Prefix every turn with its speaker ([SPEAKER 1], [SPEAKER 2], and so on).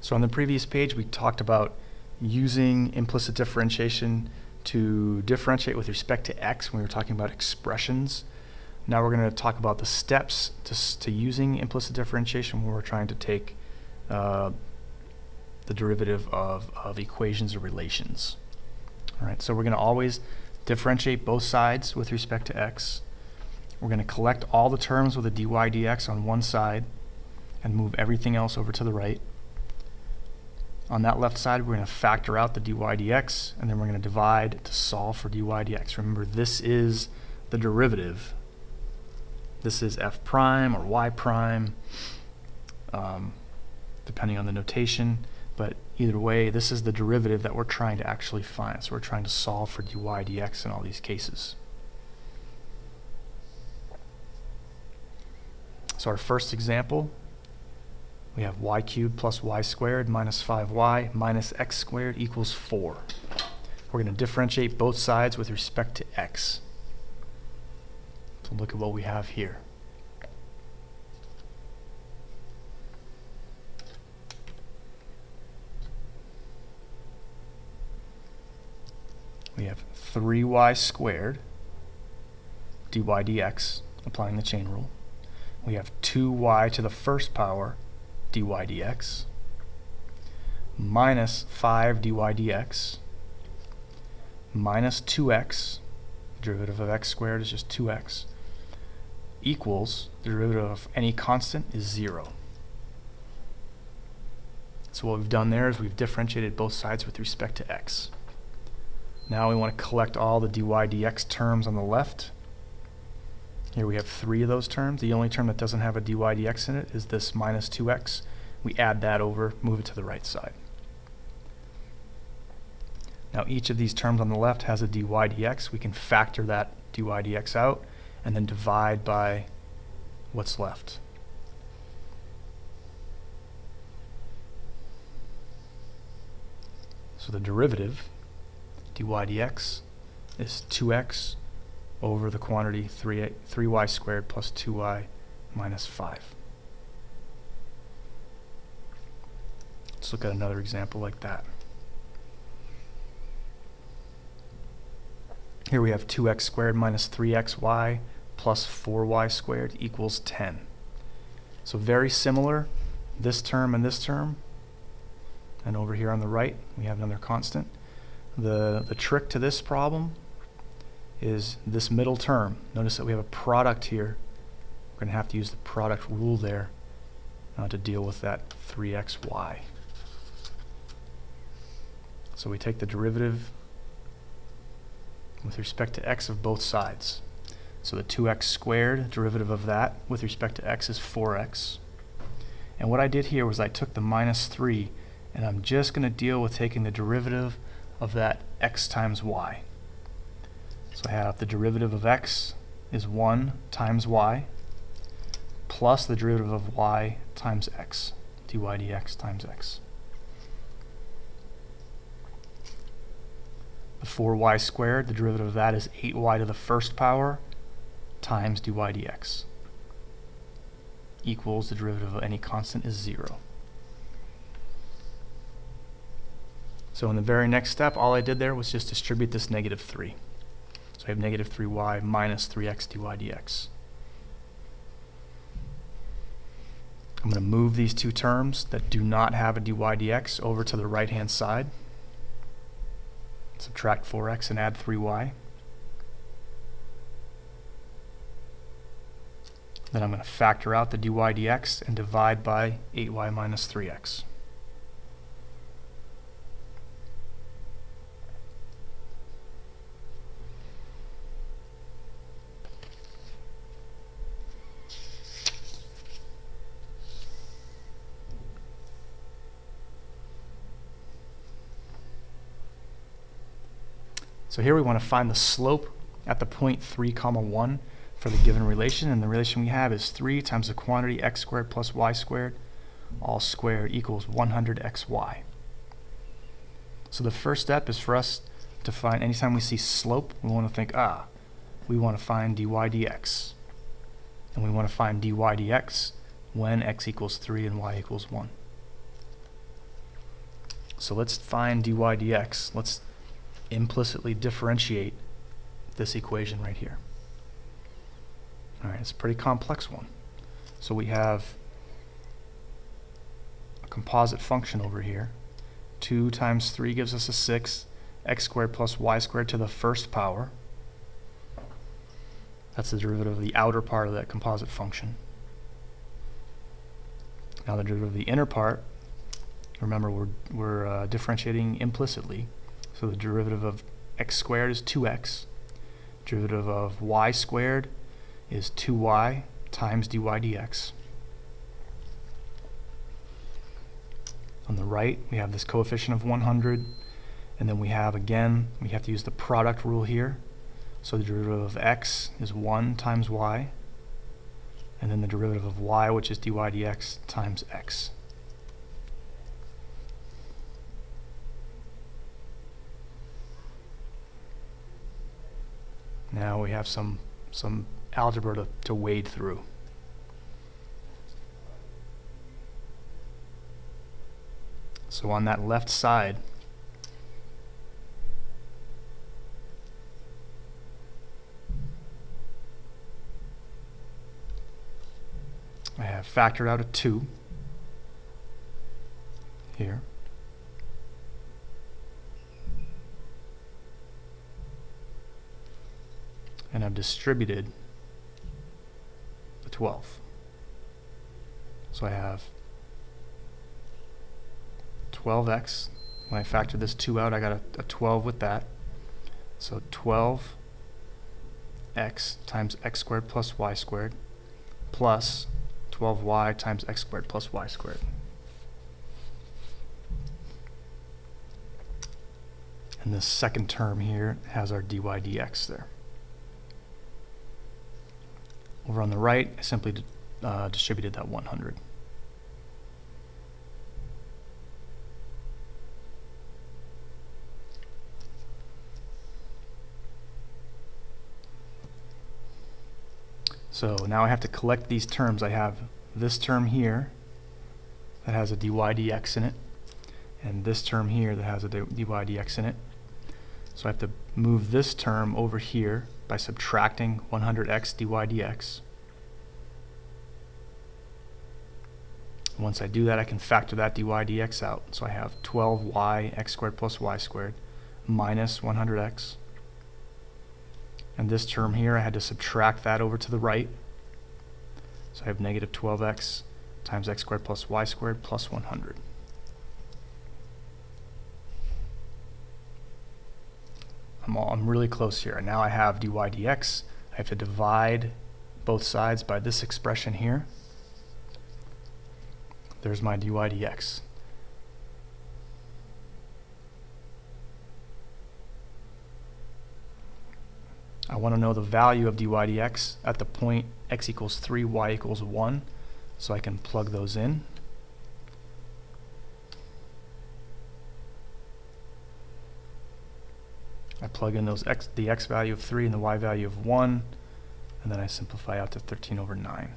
[SPEAKER 1] So on the previous page we talked about using implicit differentiation to differentiate with respect to x when we were talking about expressions. Now we're going to talk about the steps to using implicit differentiation when we're trying to take the derivative of equations or relations. Alright, so we're going to always differentiate both sides with respect to x. We're going to collect all the terms with a dy dx on one side and move everything else over to the right. On that left side we're going to factor out the dy dx, and then we're going to divide to solve for dy dx. Remember, this is the derivative. This is f prime or y prime, depending on the notation, but either way this is the derivative that we're trying to actually find. So we're trying to solve for dy dx in all these cases. So our first example, we have y cubed plus y squared minus 5y minus x squared equals 4. We're going to differentiate both sides with respect to x. So look at what we have here. We have 3y squared dy dx, applying the chain rule. We have 2y to the first power dy dx minus 5 dy dx minus 2x, the derivative of x squared is just 2x, equals the derivative of any constant is 0. So what we've done there is we've differentiated both sides with respect to x. Now we want to collect all the dy dx terms on the left. Here we have 3 of those terms. The only term that doesn't have a dy dx in it is this minus 2x. We add that over, move it to the right side. Now each of these terms on the left has a dy dx. We can factor that dy dx out and then divide by what's left. So the derivative, dy dx, is 2x over the quantity 3y squared plus 2y minus 5. Let's look at another example like that. Here we have 2x squared minus 3xy plus 4y squared equals 10. So very similar, this term and this term. And over here on the right we have another constant. The trick to this problem is this middle term. Notice that we have a product here. We're going to have to use the product rule there to deal with that 3xy. So we take the derivative with respect to x of both sides. So the 2x squared, derivative of that with respect to x is 4x. And what I did here was I took the minus 3 and I'm just going to deal with taking the derivative of that x times y. So I have the derivative of x is 1 times y plus the derivative of y times x, dy dx times x. The 4y squared, the derivative of that is 8y to the first power times dy dx equals the derivative of any constant is 0. So in the very next step, all I did there was just distribute this negative 3. So I have negative 3y minus 3x dy dx. I'm going to move these two terms that do not have a dy dx over to the right hand side. Subtract 4x and add 3y. Then I'm going to factor out the dy dx and divide by 8y minus 3x. So here we want to find the slope at the point 3, 1 for the given relation, and the relation we have is 3 times the quantity x squared plus y squared all squared equals 100xy. So the first step is for us to find, anytime we see slope, we want to think, we want to find dy dx. And we want to find dy dx when x equals 3 and y equals 1. So let's find dy dx. Let's implicitly differentiate this equation right here. Alright, it's a pretty complex one. So we have a composite function over here. 2 times 3 gives us a 6, x squared plus y squared to the first power. That's the derivative of the outer part of that composite function. Now the derivative of the inner part, remember we're differentiating implicitly, so the derivative of x squared is 2x. Derivative of y squared is 2y times dy dx. On the right we have this coefficient of 100, and then we have to use the product rule here. So the derivative of x is 1 times y, and then the derivative of y, which is dy dx, times x. Now we have some algebra to wade through. So on that left side, I have factored out a 2 here. And I've distributed the 12. So I have 12x. When I factor this 2 out, I got a 12 with that. So 12x times x squared plus y squared plus 12y times x squared plus y squared. And this second term here has our dy dx there. Over on the right, I simply distributed that 100. So now I have to collect these terms. I have this term here that has a dy dx in it, and this term here that has a dy dx in it. So I have to move this term over here by subtracting 100x dy dx. Once I do that, I can factor that dy dx out. So I have 12y x squared plus y squared minus 100x. And this term here, I had to subtract that over to the right. So I have negative 12x times x squared plus y squared plus 100. I'm really close here. Now I have dy dx. I have to divide both sides by this expression here. There's my dy dx. I want to know the value of dy dx at the point x equals 3, y equals 1, so I can plug those in. I plug in the x value of 3 and the y value of 1, and then I simplify out to 13/9.